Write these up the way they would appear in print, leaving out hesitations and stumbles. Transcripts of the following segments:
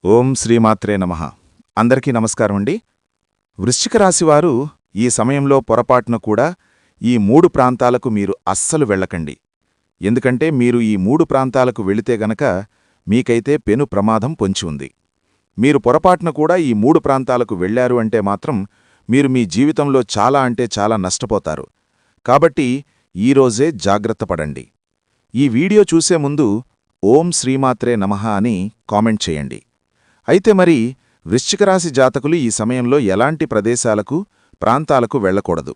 ఓం శ్రీమాత్రే నమః. అందరికీ నమస్కారం అండి. వృశ్చిక రాశివారు ఈ సమయంలో పొరపాటున కూడా ఈ 3 ప్రాంతాలకు మీరు అస్సలు వెళ్ళకండి. ఎందుకంటే మీరు ఈ 3 ప్రాంతాలకు వెళితే గనక మీకైతే పెను ప్రమాదం పొంచి ఉంది. మీరు పొరపాటున కూడా ఈ 3 ప్రాంతాలకు వెళ్లారు అంటే మాత్రం మీరు మీ జీవితంలో చాలా అంటే చాలా నష్టపోతారు. కాబట్టి ఈరోజే జాగ్రత్త పడండి. ఈ వీడియో చూసే ముందు ఓం శ్రీమాత్రే నమః అని కామెంట్ చేయండి. అయితే మరి వృశ్చికరాశి జాతకులు ఈ సమయంలో ఎలాంటి ప్రదేశాలకు, ప్రాంతాలకు వెళ్లకూడదు,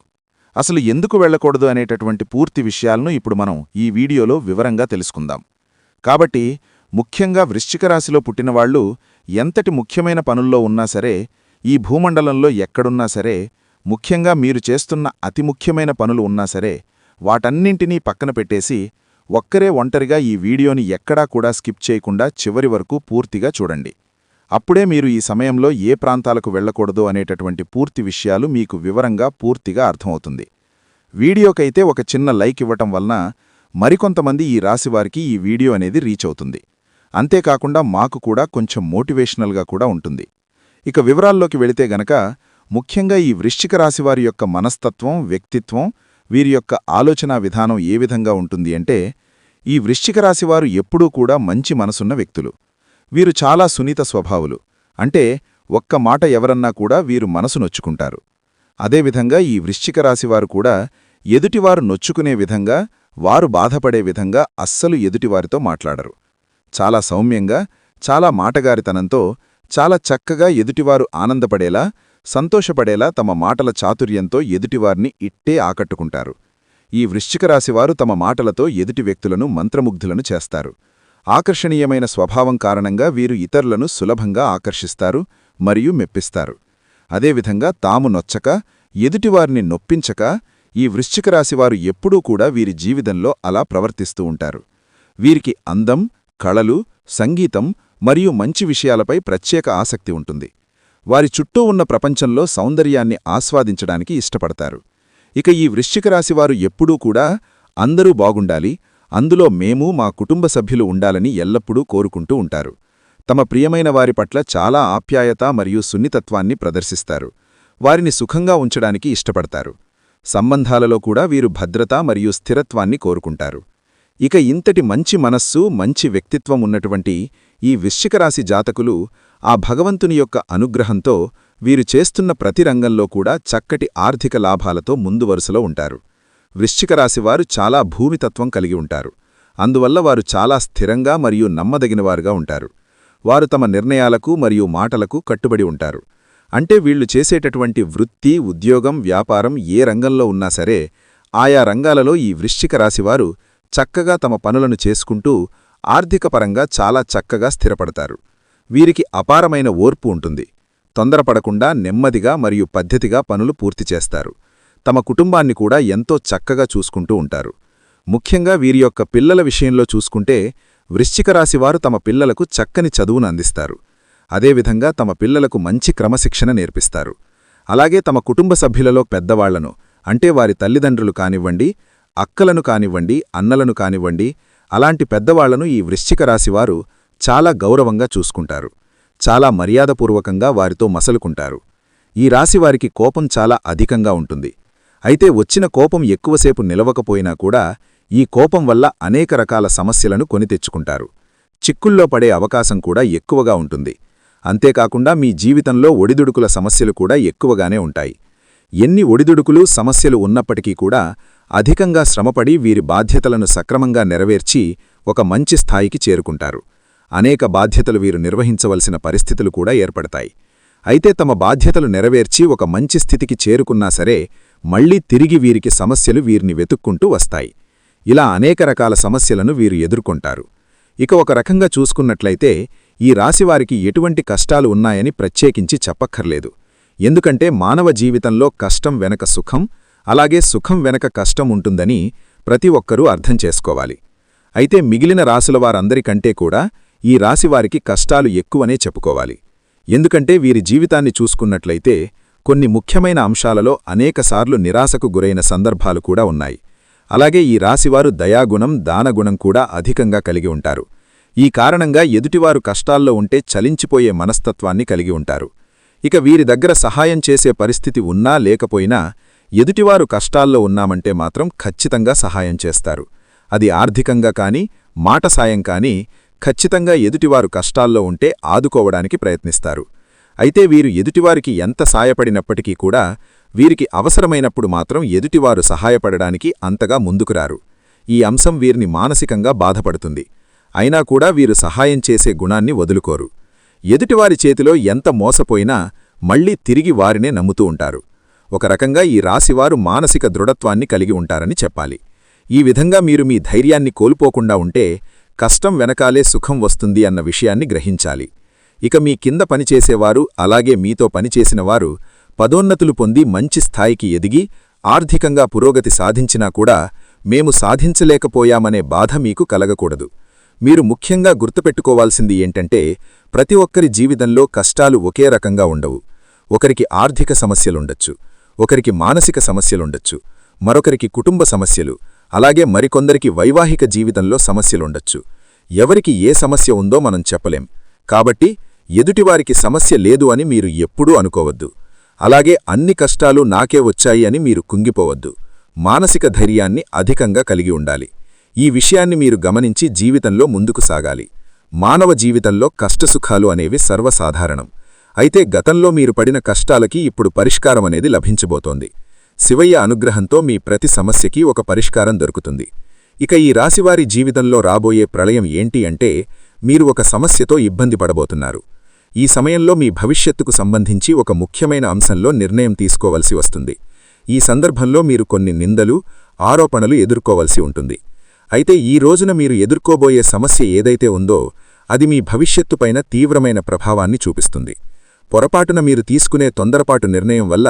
అసలు ఎందుకు వెళ్లకూడదు అనేటటువంటి పూర్తి విషయాలను ఇప్పుడు మనం ఈ వీడియోలో వివరంగా తెలుసుకుందాం. కాబట్టి ముఖ్యంగా వృశ్చికరాశిలో పుట్టినవాళ్లు ఎంతటి ముఖ్యమైన పనుల్లో ఉన్నా సరే, ఈ భూమండలంలో ఎక్కడున్నా సరే, ముఖ్యంగా మీరు చేస్తున్న అతి ముఖ్యమైన పనులు ఉన్నా సరే, వాటన్నింటినీ పక్కన పెట్టేసి ఒక్కరే ఒంటరిగా ఈ వీడియోని ఎక్కడా కూడా స్కిప్ చేయకుండా చివరి వరకు పూర్తిగా చూడండి. అప్పుడే మీరు ఈ సమయంలో ఏ ప్రాంతాలకు వెళ్లకూడదు అనేటటువంటి పూర్తి విషయాలు మీకు వివరంగా పూర్తిగా అర్థమవుతుంది. వీడియోకైతే ఒక చిన్న లైక్ ఇవ్వటం వలన మరికొంతమంది ఈ రాశివారికి ఈ వీడియో అనేది రీచ్ అవుతుంది. అంతేకాకుండా మాకు కూడా కొంచెం మోటివేషనల్గా కూడా ఉంటుంది. ఇక వివరాల్లోకి వెళితే గనక ముఖ్యంగా ఈ వృశ్చిక రాశివారి యొక్క మనస్తత్వం, వ్యక్తిత్వం, వీరి యొక్క ఆలోచనా విధానం ఏ విధంగా ఉంటుంది అంటే, ఈ వృశ్చిక రాశివారు ఎప్పుడూ కూడా మంచి మనసున్న వ్యక్తులు. వీరు చాలా సునీత స్వభావులు. అంటే ఒక్క మాట ఎవరన్నా కూడా వీరు మనసు నొచ్చుకుంటారు. అదేవిధంగా ఈ వృశ్చిక రాశివారు కూడా ఎదుటివారు నొచ్చుకునే విధంగా, వారు బాధపడే విధంగా అస్సలు ఎదుటివారితో మాట్లాడరు. చాలా సౌమ్యంగా, చాలా మాటగారితనంతో, చాలా చక్కగా ఎదుటివారు ఆనందపడేలా, సంతోషపడేలా తమ మాటల చాతుర్యంతో ఎదుటివారిని ఇట్టే ఆకట్టుకుంటారు. ఈ వృశ్చిక రాశివారు తమ మాటలతో ఎదుటి వ్యక్తులను మంత్రముగ్ధులను చేస్తారు. ఆకర్షణీయమైన స్వభావం కారణంగా వీరు ఇతరులను సులభంగా ఆకర్షిస్తారు మరియు మెప్పిస్తారు. అదేవిధంగా తాము నొచ్చక, ఎదుటివారిని నొప్పించక ఈ వృశ్చిక రాశివారు ఎప్పుడూ కూడా వీరి జీవితంలో అలా ప్రవర్తిస్తూ ఉంటారు. వీరికి అందం, కళలు, సంగీతం మరియు మంచి విషయాలపై ప్రత్యేక ఆసక్తి ఉంటుంది. వారి చుట్టూ ఉన్న ప్రపంచంలో సౌందర్యాన్ని ఆస్వాదించడానికి ఇష్టపడతారు. ఇక ఈ వృశ్చిక రాశివారు ఎప్పుడూ కూడా అందరూ బాగుండాలి, అందులో మేము, మా కుటుంబ సభ్యులు ఉండాలని ఎల్లప్పుడూ కోరుకుంటూ ఉంటారు. తమ ప్రియమైన వారి పట్ల చాలా ఆప్యాయత మరియు సున్నితత్వాన్ని ప్రదర్శిస్తారు. వారిని సుఖంగా ఉంచడానికి ఇష్టపడతారు. సంబంధాలలో కూడా వీరు భద్రత మరియు స్థిరత్వాన్ని కోరుకుంటారు. ఇక ఇంతటి మంచి మనస్సు, మంచి వ్యక్తిత్వం ఉన్నటువంటి ఈ వృశ్చికరాశి జాతకులు ఆ భగవంతుని యొక్క అనుగ్రహంతో వీరు చేస్తున్న ప్రతి రంగంలో కూడా చక్కటి ఆర్థిక లాభాలతో ముందు వరుసలో ఉంటారు. వృశ్చికరాశివారు చాలా భూమితత్వం కలిగి ఉంటారు. అందువల్ల వారు చాలా స్థిరంగా మరియు నమ్మదగినవారుగా ఉంటారు. వారు తమ నిర్ణయాలకు మరియు మాటలకు కట్టుబడి ఉంటారు. అంటే వీళ్లు చేసేటటువంటి వృత్తి, ఉద్యోగం, వ్యాపారం ఏ రంగంలో ఉన్నా సరే, ఆయా రంగాలలో ఈ వృశ్చిక రాశివారు చక్కగా తమ పనులను చేసుకుంటూ ఆర్థికపరంగా చాలా చక్కగా స్థిరపడతారు. వీరికి అపారమైన ఓర్పు ఉంటుంది. తొందరపడకుండా నెమ్మదిగా మరియు పద్ధతిగా పనులు పూర్తి చేస్తారు. తమ కుటుంబాన్ని కూడా ఎంతో చక్కగా చూసుకుంటూ ఉంటారు. ముఖ్యంగా వీరి యొక్క పిల్లల విషయంలో చూసుకుంటే వృశ్చిక రాశివారు తమ పిల్లలకు చక్కని చదువును అందిస్తారు. అదేవిధంగా తమ పిల్లలకు మంచి క్రమశిక్షణ నేర్పిస్తారు. అలాగే తమ కుటుంబ సభ్యులలో పెద్దవాళ్లను, అంటే వారి తల్లిదండ్రులు కానివ్వండి, అక్కలను కానివ్వండి, అన్నలను కానివ్వండి, అలాంటి పెద్దవాళ్లను ఈ వృశ్చిక రాశివారు చాలా గౌరవంగా చూసుకుంటారు. చాలా మర్యాదపూర్వకంగా వారితో మసలుకుంటారు. ఈ రాశివారికి కోపం చాలా అధికంగా ఉంటుంది. అయితే వచ్చిన కోపం ఎక్కువసేపు నిలవకపోయినా కూడా ఈ కోపం వల్ల అనేక రకాల సమస్యలను కొని తెచ్చుకుంటారు. చిక్కుల్లో పడే అవకాశం కూడా ఎక్కువగా ఉంటుంది. అంతేకాకుండా మీ జీవితంలో ఒడిదుడుకుల సమస్యలు కూడా ఎక్కువగానే ఉంటాయి. ఎన్ని ఒడిదుడుకులు, సమస్యలు ఉన్నప్పటికీ కూడా అధికంగా శ్రమపడి వీరి బాధ్యతలను సక్రమంగా నెరవేర్చి ఒక మంచి స్థాయికి చేరుకుంటారు. అనేక బాధ్యతలు వీరు నిర్వహించవలసిన పరిస్థితులు కూడా ఏర్పడతాయి. అయితే తమ బాధ్యతలు నెరవేర్చి ఒక మంచి స్థితికి చేరుకున్నా సరే, మళ్లీ తిరిగి వీరికి సమస్యలు వీరిని వెతుక్కుంటూ వస్తాయి. ఇలా అనేక రకాల సమస్యలను వీరు ఎదుర్కొంటారు. ఇక ఒక రకంగా చూసుకున్నట్లయితే ఈ రాశివారికి ఎటువంటి కష్టాలు ఉన్నాయని ప్రత్యేకించి చెప్పక్కర్లేదు. ఎందుకంటే మానవ జీవితంలో కష్టం వెనక సుఖం, అలాగే సుఖం వెనక కష్టం ఉంటుందని ప్రతి ఒక్కరూ అర్థం చేసుకోవాలి. అయితే మిగిలిన రాశులవారందరికంటే కూడా ఈ రాశివారికి కష్టాలు ఎక్కువనే చెప్పుకోవాలి. ఎందుకంటే వీరి జీవితాన్ని చూసుకున్నట్లయితే కొన్ని ముఖ్యమైన అంశాలలో అనేకసార్లు నిరాశకు గురైన సందర్భాలు కూడా ఉన్నాయి. అలాగే ఈ రాశివారు దయాగుణం, దానగుణం కూడా అధికంగా కలిగి ఉంటారు. ఈ కారణంగా ఎదుటివారు కష్టాల్లో ఉంటే చలించిపోయే మనస్తత్వాన్ని కలిగి ఉంటారు. ఇక వీరి దగ్గర సహాయం చేసే పరిస్థితి ఉన్నా లేకపోయినా ఎదుటివారు కష్టాల్లో ఉన్నామంటే మాత్రం ఖచ్చితంగా సహాయం చేస్తారు. అది ఆర్థికంగా కానీ మాట సాయం కానీ ఖచ్చితంగా ఎదుటివారు కష్టాల్లో ఉంటే ఆదుకోవడానికి ప్రయత్నిస్తారు. అయితే వీరు ఎదుటివారికి ఎంత సాయపడినప్పటికీ కూడా వీరికి అవసరమైనప్పుడు మాత్రం ఎదుటివారు సహాయపడడానికి అంతగా ముందుకురారు. ఈ అంశం వీరిని మానసికంగా బాధపడుతుంది. అయినా కూడా వీరు సహాయం చేసే గుణాన్ని వదులుకోరు. ఎదుటివారి చేతిలో ఎంత మోసపోయినా మళ్లీ తిరిగి వారినే నమ్ముతూ ఉంటారు. ఒక రకంగా ఈ రాశివారు మానసిక దృఢత్వాన్ని కలిగి ఉంటారని చెప్పాలి. ఈ విధంగా మీరు మీ ధైర్యాన్ని కోల్పోకుండా ఉంటే కష్టం వెనకాలే సుఖం వస్తుంది అన్న విషయాన్ని గ్రహించాలి. ఇక మీ కింద పనిచేసేవారు అలాగే మీతో పనిచేసినవారు పదోన్నతులు పొంది మంచి స్థాయికి ఎదిగి ఆర్థికంగా పురోగతి సాధించినా కూడా మేము సాధించలేకపోయామనే బాధ మీకు కలగకూడదు. మీరు ముఖ్యంగా గుర్తుపెట్టుకోవాల్సింది ఏంటంటే ప్రతి ఒక్కరి జీవితంలో కష్టాలు ఒకే రకంగా ఉండవు. ఒకరికి ఆర్థిక సమస్యలుండొచ్చు, ఒకరికి మానసిక సమస్యలుండొచ్చు, మరొకరికి కుటుంబ సమస్యలు, అలాగే మరికొందరికి వైవాహిక జీవితంలో సమస్యలుండొచ్చు. ఎవరికి ఏ సమస్య ఉందో మనం చెప్పలేం. కాబట్టి ఎదుటివారికి సమస్య లేదు అని మీరు ఎప్పుడూ అనుకోవద్దు. అలాగే అన్ని కష్టాలు నాకే వచ్చాయి అని మీరు కుంగిపోవద్దు. మానసిక ధైర్యాన్ని అధికంగా కలిగి ఉండాలి. ఈ విషయాన్ని మీరు గమనించి జీవితంలో ముందుకు సాగాలి. మానవ జీవితంలో కష్టసుఖాలు అనేవి సర్వసాధారణం. అయితే గతంలో మీరు పడిన కష్టాలకి ఇప్పుడు పరిష్కారమనేది లభించబోతోంది. శివయ్య అనుగ్రహంతో మీ ప్రతి సమస్యకి ఒక పరిష్కారం దొరుకుతుంది. ఇక ఈ రాశివారి జీవితంలో రాబోయే ప్రళయం ఏంటి అంటే మీరు ఒక సమస్యతో ఇబ్బంది పడబోతున్నారు. ఈ సమయంలో మీ భవిష్యత్తుకు సంబంధించి ఒక ముఖ్యమైన అంశంలో నిర్ణయం తీసుకోవలసి వస్తుంది. ఈ సందర్భంలో మీరు కొన్ని నిందలు, ఆరోపణలు ఎదుర్కోవలసి ఉంటుంది. అయితే ఈ రోజున మీరు ఎదుర్కోబోయే సమస్య ఏదైతే ఉందో అది మీ భవిష్యత్తుపైన తీవ్రమైన ప్రభావాన్ని చూపిస్తుంది. పొరపాటున మీరు తీసుకునే తొందరపాటు నిర్ణయం వల్ల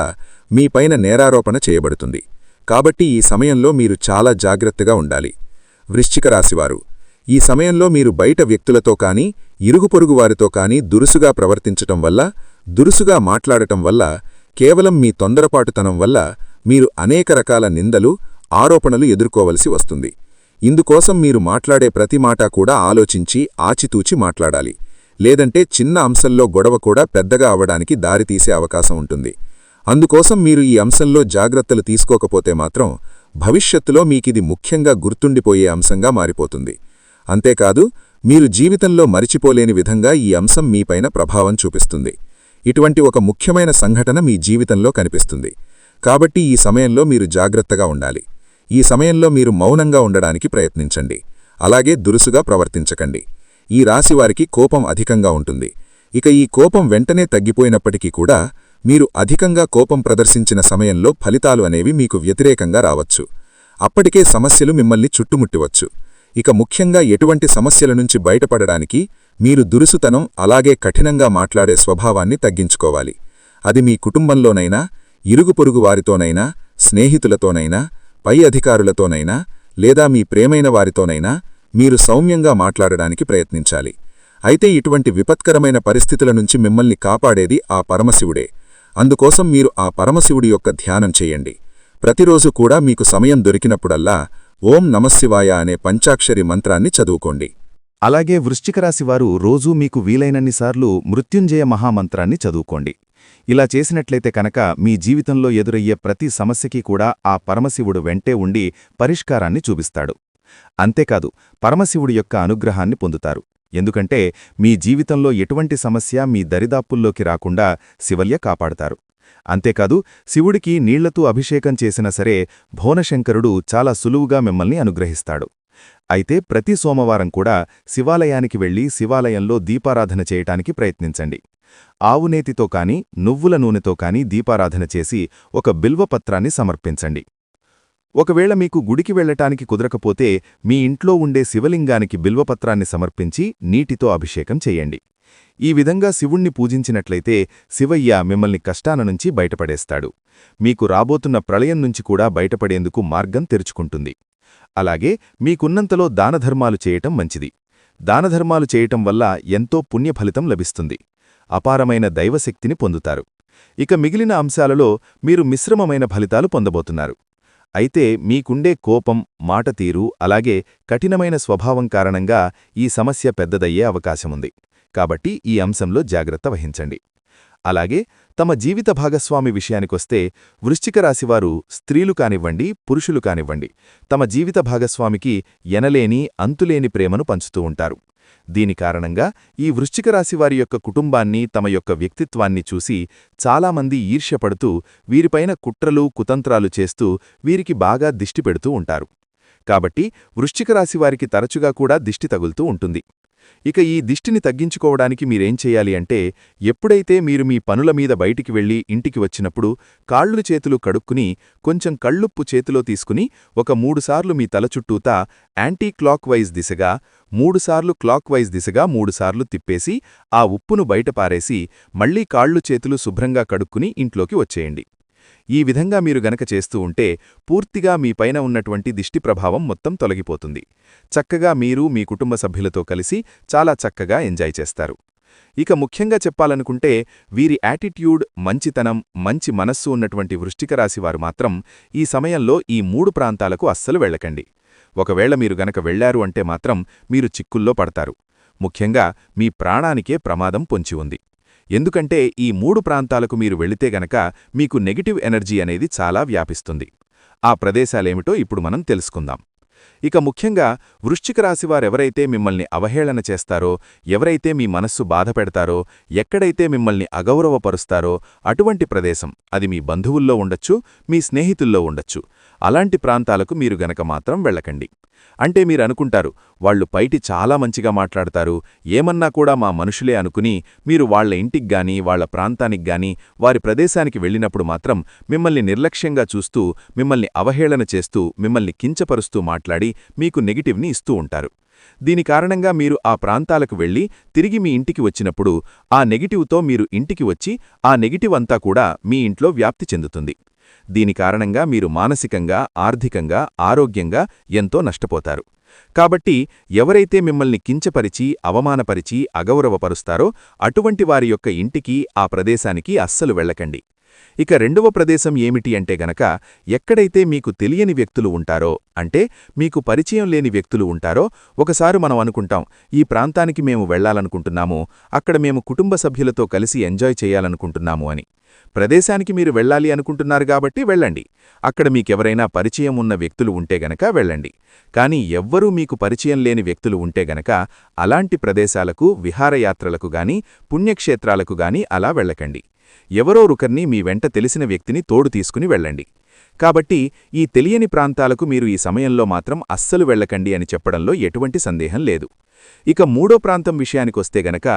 మీపైన నేరారోపణ చేయబడుతుంది. కాబట్టి ఈ సమయంలో మీరు చాలా జాగ్రత్తగా ఉండాలి. వృశ్చిక రాశివారు, ఈ సమయంలో మీరు బయట వ్యక్తులతో కానీ ఇరుగుపొరుగువారితో కానీ దురుసుగా ప్రవర్తించటం వల్ల, దురుసుగా మాట్లాడటం వల్ల, కేవలం మీ తొందరపాటుతనం వల్ల మీరు అనేక రకాల నిందలు, ఆరోపణలు ఎదుర్కోవలసి వస్తుంది. ఇందుకోసం మీరు మాట్లాడే ప్రతి మాట కూడా ఆలోచించి ఆచితూచి మాట్లాడాలి. లేదంటే చిన్న అంశంలో గొడవ కూడా పెద్దగా అవడానికి దారితీసే అవకాశం ఉంటుంది. అందుకోసం మీరు ఈ అంశంలో జాగ్రత్తలు తీసుకోకపోతే మాత్రం భవిష్యత్తులో మీకిది ముఖ్యంగా గుర్తుండిపోయే అంశంగా మారిపోతుంది. అంతేకాదు మీరు జీవితంలో మరిచిపోలేని విధంగా ఈ అంశం మీపైన ప్రభావం చూపిస్తుంది. ఇటువంటి ఒక ముఖ్యమైన సంఘటన మీ జీవితంలో కనిపిస్తుంది. కాబట్టి ఈ సమయంలో మీరు జాగ్రత్తగా ఉండాలి. ఈ సమయంలో మీరు మౌనంగా ఉండడానికి ప్రయత్నించండి. అలాగే దురుసుగా ప్రవర్తించకండి. ఈ రాశివారికి కోపం అధికంగా ఉంటుంది. ఇక ఈ కోపం వెంటనే తగ్గిపోయినప్పటికీ కూడా మీరు అధికంగా కోపం ప్రదర్శించిన సమయంలో ఫలితాలు అనేవి మీకు వ్యతిరేకంగా రావచ్చు. అప్పటికే సమస్యలు మిమ్మల్ని చుట్టుముట్టివచ్చు. ఇక ముఖ్యంగా ఎటువంటి సమస్యల నుంచి బయటపడడానికి మీరు దురుసుతనం అలాగే కఠినంగా మాట్లాడే స్వభావాన్ని తగ్గించుకోవాలి. అది మీ కుటుంబంలోనైనా, ఇరుగుపొరుగు వారితోనైనా, స్నేహితులతోనైనా, పై అధికారులతోనైనా లేదా మీ ప్రేమైన వారితోనైనా మీరు సౌమ్యంగా మాట్లాడడానికి ప్రయత్నించాలి. అయితే ఇటువంటి విపత్కరమైన పరిస్థితుల నుంచి మిమ్మల్ని కాపాడేది ఆ పరమశివుడే. అందుకోసం మీరు ఆ పరమశివుడి యొక్క ధ్యానం చేయండి. ప్రతిరోజు కూడా మీకు సమయం దొరికినప్పుడల్లా ఓం నమఃశివాయ అనే పంచాక్షరి మంత్రాన్ని చదువుకోండి. అలాగే వృశ్చికరాశివారు రోజూ మీకు వీలైనన్నిసార్లు మృత్యుంజయ మహామంత్రాన్ని చదువుకోండి. ఇలా చేసినట్లయితే కనుక మీ జీవితంలో ఎదురయ్యే ప్రతి సమస్యకి కూడా ఆ పరమశివుడు వెంటే ఉండి పరిష్కారాన్ని చూపిస్తాడు. అంతేకాదు పరమశివుడి యొక్క అనుగ్రహాన్ని పొందుతారు. ఎందుకంటే మీ జీవితంలో ఎటువంటి సమస్య మీ దరిదాపుల్లోకి రాకుండా శివయ్య కాపాడుతారు. అంతేకాదు శివుడికి నీళ్లతో అభిషేకం చేసినా సరే భోనశంకరుడు చాలా సులువుగా మిమ్మల్ని అనుగ్రహిస్తాడు. అయితే ప్రతి సోమవారం కూడా శివాలయానికి వెళ్లి శివాలయంలో దీపారాధన చేయటానికి ప్రయత్నించండి. ఆవునేతితో కాని నువ్వుల నూనెతో కాని దీపారాధన చేసి ఒక బిల్వపత్రాన్ని సమర్పించండి. ఒకవేళ మీకు గుడికి వెళ్లటానికి కుదరకపోతే మీ ఇంట్లో ఉండే శివలింగానికి బిల్వపత్రాన్ని సమర్పించి నీటితో అభిషేకం చెయ్యండి. ఈ విధంగా శివుణ్ణి పూజించినట్లయితే శివయ్య మిమ్మల్ని కష్టాల నుంచి బయటపడేస్తాడు. మీకు రాబోతున్న ప్రళయం నుంచి కూడా బయటపడేందుకు మార్గం తెరుచుకుంటుంది. అలాగే మీకున్నంతలో దానధర్మాలు చేయటం మంచిది. దానధర్మాలు చేయటం వల్ల ఎంతో పుణ్యఫలితం లభిస్తుంది. అపారమైన దైవశక్తిని పొందుతారు. ఇక మిగిలిన అంశాలలో మీరు మిశ్రమమైన ఫలితాలు పొందబోతున్నారు. అయితే మీకుండే కోపం, మాటతీరు అలాగే కఠినమైన స్వభావం కారణంగా ఈ సమస్య పెద్దదయ్యే అవకాశముంది. కాబట్టి ఈ అంశంలో జాగ్రత్త వహించండి. అలాగే తమ జీవిత భాగస్వామి విషయానికొస్తే వృశ్చిక రాశివారు స్త్రీలు కానివ్వండి, పురుషులు కానివ్వండి, తమ జీవిత భాగస్వామికి ఎనలేని, అంతులేని ప్రేమను పంచుతూ ఉంటారు. దీని కారణంగా ఈ వృశ్చిక రాశివారి యొక్క కుటుంబాన్ని, తమ యొక్క వ్యక్తిత్వాన్ని చూసి చాలామంది ఈర్ష్యపడుతూ వీరిపైన కుట్రలు, కుతంత్రాలు చేస్తూ వీరికి బాగా దిష్టి పెడుతూ ఉంటారు. కాబట్టి వృశ్చిక రాశివారికి తరచుగా కూడా దిష్టి తగులుతూ ఉంటుంది. ఇక ఈ దిష్టిని తగ్గించుకోవడానికి మీరేం చెయ్యాలి అంటే, ఎప్పుడైతే మీరు మీ పనుల మీద బయటికి వెళ్లి ఇంటికి వచ్చినప్పుడు కాళ్ళు చేతులు కడుక్కుని కొంచెం కళ్ళుప్పు చేతిలో తీసుకుని ఒక 3 సార్లు మీ తల చుట్టూతా యాంటీ క్లాక్ వైజ్ దిశగా 3 సార్లు క్లాక్ వైజ్ దిశగా 3 సార్లు తిప్పేసి ఆ ఉప్పును బయట పారేసి మళ్లీ కాళ్ళు చేతులు శుభ్రంగా కడుక్కుని ఇంట్లోకి వచ్చేయండి. ఈ విధంగా మీరు గనక చేస్తూ ఉంటే పూర్తిగా మీపైన ఉన్నటువంటి దిష్టి ప్రభావం మొత్తం తొలగిపోతుంది. చక్కగా మీరు మీ కుటుంబ సభ్యులతో కలిసి చాలా చక్కగా ఎంజాయ్ చేస్తారు. ఇక ముఖ్యంగా చెప్పాలనుకుంటే వీరి యాటిట్యూడ్, మంచితనం, మంచి మనస్సు ఉన్నటువంటి వృశ్చిక రాశివారు మాత్రం ఈ సమయంలో ఈ 3 ప్రాంతాలకు అస్సలు వెళ్ళకండి. ఒకవేళ మీరు గనక వెళ్లారు అంటే మాత్రం మీరు చిక్కుల్లో పడతారు. ముఖ్యంగా మీ ప్రాణానికే ప్రమాదం పొంచి ఉంది. ఎందుకంటే ఈ 3 ప్రాంతాలకు మీరు వెళితే గనక మీకు నెగటివ్ ఎనర్జీ అనేది చాలా వ్యాపిస్తుంది. ఆ ప్రదేశాలేమిటో ఇప్పుడు మనం తెలుసుకుందాం. ఇక ముఖ్యంగా వృశ్చిక రాశివారెవరైతే మిమ్మల్ని అవహేళన చేస్తారో, ఎవరైతే మీ మనస్సు బాధపెడతారో, ఎక్కడైతే మిమ్మల్ని అగౌరవపరుస్తారో అటువంటి ప్రదేశం, అది మీ బంధువుల్లో ఉండొచ్చు, మీ స్నేహితుల్లో ఉండొచ్చు, అలాంటి ప్రాంతాలకు మీరు గనక మాత్రం వెళ్ళకండి. అంటే మీరనుకుంటారు, వాళ్లు పైటి చాలా మంచిగా మాట్లాడతారు, ఏమన్నా కూడా మా మనుషులే అనుకుని మీరు వాళ్ల ఇంటిగ్గాని, వాళ్ల ప్రాంతానిగ్గాని, వారి ప్రదేశానికి వెళ్ళినప్పుడు మాత్రం మిమ్మల్ని నిర్లక్ష్యంగా చూస్తూ, మిమ్మల్ని అవహేళన చేస్తూ, మిమ్మల్ని కించపరుస్తూ మాట్లాడి మీకు నెగిటివ్ని ఇస్తూ ఉంటారు. దీని కారణంగా మీరు ఆ ప్రాంతాలకు వెళ్లి తిరిగి మీ ఇంటికి వచ్చినప్పుడు ఆ నెగిటివ్తో మీరు ఇంటికి వచ్చి ఆ నెగిటివ్ అంతా కూడా మీ ఇంట్లో వ్యాప్తి చెందుతుంది. దీని కారణంగా మీరు మానసికంగా, ఆర్థికంగా, ఆరోగ్యంగా ఎంతో నష్టపోతారు. కాబట్టి ఎవరైతే మిమ్మల్ని కించపరిచి, అవమానపరిచి, అగౌరవపరుస్తారో అటువంటి వారి యొక్క ఇంటికి, ఆ ప్రదేశానికి అస్సలు వెళ్ళకండి. ఇక రెండవ ప్రదేశం ఏమిటి అంటే గనక, ఎక్కడైతే మీకు తెలియని వ్యక్తులు ఉంటారో, అంటే మీకు పరిచయం లేని వ్యక్తులు ఉంటారో, ఒకసారి మనం అనుకుంటాం, ఈ ప్రాంతానికి మేము వెళ్లాలనుకుంటున్నాము, అక్కడ మేము కుటుంబ సభ్యులతో కలిసి ఎంజాయ్ చేయాలనుకుంటున్నాము అని. ప్రదేశానికి మీరు వెళ్ళాలి అనుకుంటున్నారు కాబట్టి వెళ్ళండి. అక్కడ మీకెవరైనా పరిచయం ఉన్న వ్యక్తులు ఉంటే గనక వెళ్ళండి. కానీ ఎవ్వరూ మీకు పరిచయం లేని వ్యక్తులు ఉంటే గనక అలాంటి ప్రదేశాలకు, విహారయాత్రలకు గాని, పుణ్యక్షేత్రాలకు గాని అలా వెళ్ళకండి. ఎవరో ఒకర్ని మీ వెంట తెలిసిన వ్యక్తిని తోడు తీసుకుని వెళ్ళండి. కాబట్టి ఈ తెలియని ప్రాంతాలకు మీరు ఈ సమయంలో మాత్రం అస్సలు వెళ్ళకండి అని చెప్పడంలో ఎటువంటి సందేహం లేదు. ఇక మూడో ప్రాంతం విషయానికొస్తే గనక,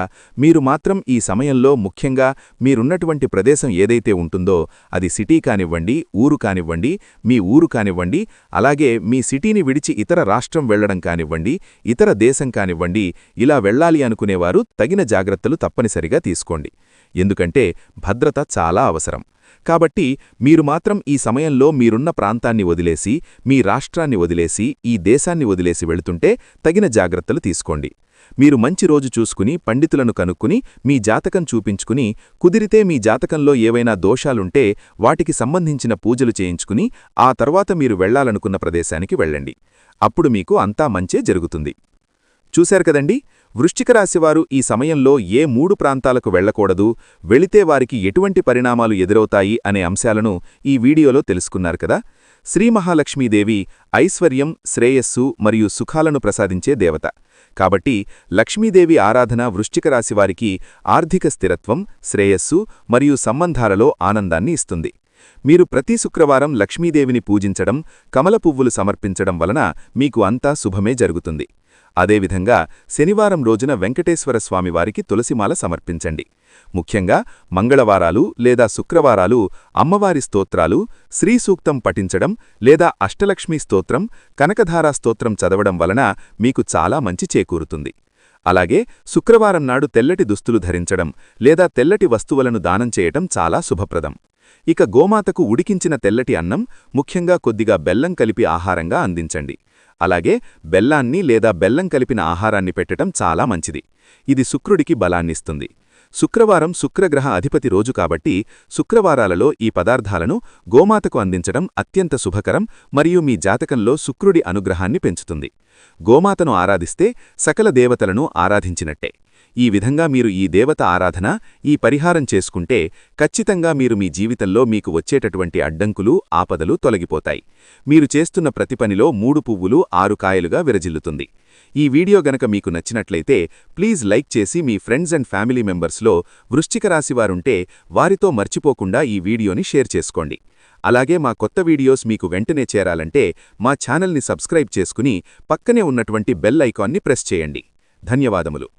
మీరు మాత్రం ఈ సమయంలో ముఖ్యంగా మీరున్నటువంటి ప్రదేశం ఏదైతే ఉంటుందో అది సిటీ కానివ్వండి, ఊరు కానివ్వండి, మీ ఊరు కానివ్వండి, అలాగే మీ సిటీని విడిచి ఇతర రాష్ట్రం వెళ్లడం కానివ్వండి, ఇతర దేశం కానివ్వండి, ఇలా వెళ్లాలి అనుకునేవారు తగిన జాగ్రత్తలు తప్పనిసరిగా తీసుకోండి. ఎందుకంటే భద్రత చాలా అవసరం. కాబట్టి మీరు మాత్రం ఈ సమయంలో మీరున్న ప్రాంతాన్ని వదిలేసి, మీ రాష్ట్రాన్ని వదిలేసి, ఈ దేశాన్ని వదిలేసి వెళుతుంటే తగిన జాగ్రత్తలు తీసుకోండి. మీరు మంచి రోజు చూసుకుని, పండితులను కనుక్కుని, మీ జాతకం చూపించుకుని, కుదిరితే మీ జాతకంలో ఏవైనా దోషాలుంటే వాటికి సంబంధించిన పూజలు చేయించుకుని, ఆ తర్వాత మీరు వెళ్లాలనుకున్న ప్రదేశానికి వెళ్ళండి. అప్పుడు మీకు అంతా మంచే జరుగుతుంది. చూశారు కదండి, వృశ్చిక రాశివారు ఈ సమయంలో ఏ 3 ప్రాంతాలకు వెళ్లకూడదు, వెళితే వారికి ఎటువంటి పరిణామాలు ఎదురవుతాయి అనే అంశాలను ఈ వీడియోలో తెలుసుకున్నారు కదా. శ్రీ మహాలక్ష్మీదేవి ఐశ్వర్యం, శ్రేయస్సు మరియు సుఖాలను ప్రసాదించే దేవత. కాబట్టి లక్ష్మీదేవి ఆరాధన వృశ్చిక రాశివారికి ఆర్థిక స్థిరత్వం, శ్రేయస్సు మరియు సంబంధాలలో ఆనందాన్ని ఇస్తుంది. మీరు ప్రతి శుక్రవారం లక్ష్మీదేవిని పూజించడం, కమల పువ్వులు సమర్పించడం వలన మీకు అంతా శుభమే జరుగుతుంది. అదేవిధంగా శనివారం రోజున వెంకటేశ్వర స్వామివారికి తులసిమాల సమర్పించండి. ముఖ్యంగా మంగళవారాలు లేదా శుక్రవారాలు అమ్మవారి స్తోత్రాలు, శ్రీ సూక్తం పఠించడం లేదా అష్టలక్ష్మీ స్తోత్రం, కనకధారా స్తోత్రం చదవడం వలన మీకు చాలా మంచి చేకూరుతుంది. అలాగే శుక్రవారం నాడు తెల్లటి దుస్తులు ధరించడం లేదా తెల్లటి వస్తువులను దానం చేయటం చాలా శుభప్రదం. ఇక గోమాతకు ఉడికించిన తెల్లటి అన్నం, ముఖ్యంగా కొద్దిగా బెల్లం కలిపి ఆహారంగా అందించండి. అలాగే బెల్లాన్ని లేదా బెల్లం కలిపిన ఆహారాన్ని పెట్టడం చాలా మంచిది. ఇది శుక్రుడికి బలాన్నిస్తుంది. శుక్రవారం శుక్రగ్రహ అధిపతి రోజు కాబట్టి శుక్రవారాలలో ఈ పదార్థాలను గోమాతకు అందించడం అత్యంత శుభకరం మరియు మీ జాతకంలో శుక్రుడి అనుగ్రహాన్ని పెంచుతుంది. గోమాతను ఆరాధిస్తే సకల దేవతలను ఆరాధించినట్టే. ఈ విధంగా మీరు ఈ దేవత ఆరాధన, ఈ పరిహారం చేసుకుంటే ఖచ్చితంగా మీరు మీ జీవితంలో మీకు వచ్చేటటువంటి అడ్డంకులు, ఆపదలు తొలగిపోతాయి. మీరు చేస్తున్న ప్రతి పనిలో 3 పువ్వులు 6 కాయలుగా విరజిల్లుతుంది. ఈ వీడియో గనక మీకు నచ్చినట్లయితే ప్లీజ్ లైక్ చేసి మీ ఫ్రెండ్స్ అండ్ ఫ్యామిలీ మెంబర్స్లో వృశ్చిక రాశివారుంటే వారితో మర్చిపోకుండా ఈ వీడియోని షేర్ చేసుకోండి. అలాగే మా కొత్త వీడియోస్ మీకు వెంటనే చేరాలంటే మా ఛానల్ని సబ్స్క్రైబ్ చేసుకుని పక్కనే ఉన్నటువంటి బెల్ ఐకాన్ని ప్రెస్ చేయండి. ధన్యవాదములు.